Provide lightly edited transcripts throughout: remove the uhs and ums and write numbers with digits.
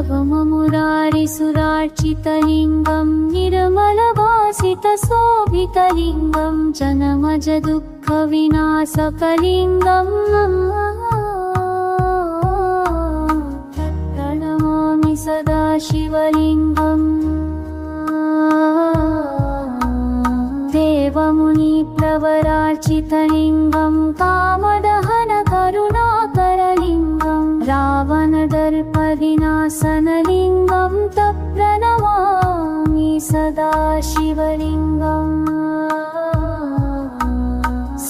निरवममुरारिसुरार्चितलिङ्गं निर्मलभासितशोभितलिङ्गं जनमजदुःखविनाशकलिङ्गम् प्रणमामि सदा शिवलिङ्गम् देवमुनिप्रवरार्चितलिङ्गं कामदहनकरुणाकरलिङ्गं रावणदर्पविनाशनलिङ्गं तप्रणमामि सदा शिवलिङ्गम्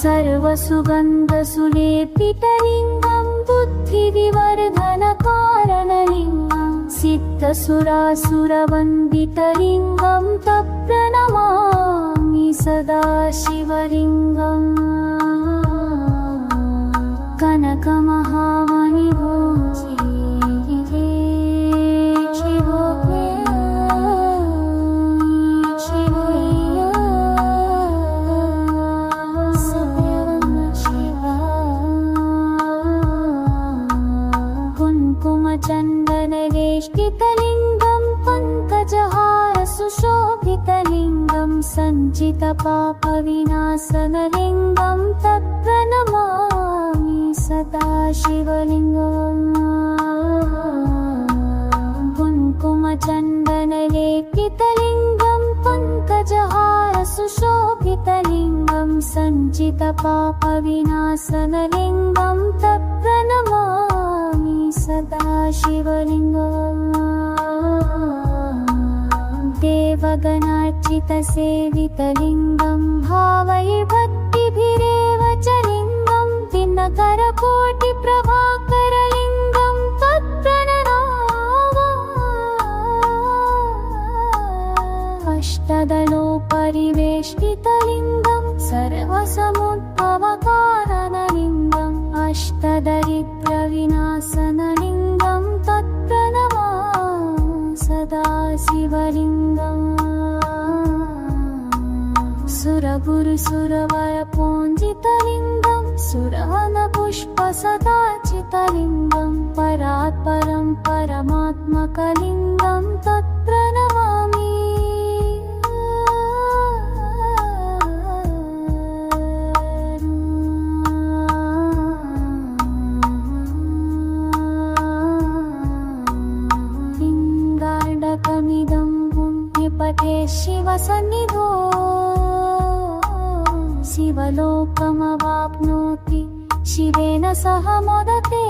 सर्वसुगन्धसुलेपितलिङ्गं बुद्धिविवर्धनकारणलिङ्गं सिद्धसुरासुरवन्दितलिङ्गं तप्रणमामि सदा शिवलिङ्गम् कनकमहामणिभूषे कुङ्कुमचन्दनवेष्टितलिङ्गं पङ्कजहारसुशोभितलिङ्गं सञ्चितपापविनाशनलिङ्गं तत्प्रणमामि सदा शिवलिङ्गम् कुङ्कुमचन्दनलेपितलिङ्गं पङ्कजहारसुशोभितलिङ्गं सञ्चितपापविनाशनलिङ्गं तत्प्रणमामि सदा शिवलिङ्गम् देवगणार्चितसेवितलिङ्गं भावये भक्तिभिरेव च लिङ्गं दिनकरकोटिप्रभाकरलिङ्गं तत्प्रणमामि अष्टदलोपरिवेष्टितलिङ्गं सर्वसमुद्भवकारणलिङ्गम् अष्टदरिद्रविनाशनलिङ्गं तत्प्रणमामि सदा शिवलिङ्गम् सुरगुरुसुरवरपूजितलिङ्गं सुरवनपुष्पसदाचितलिङ्गं परात्परं परमात्मकलिङ्गं तत्प्रणमामि लिङ्गार्डकमिदं पुण्यपटे शिवसन्निधौ शिवलोकमवाप्नोति शिवेन सह मोदते।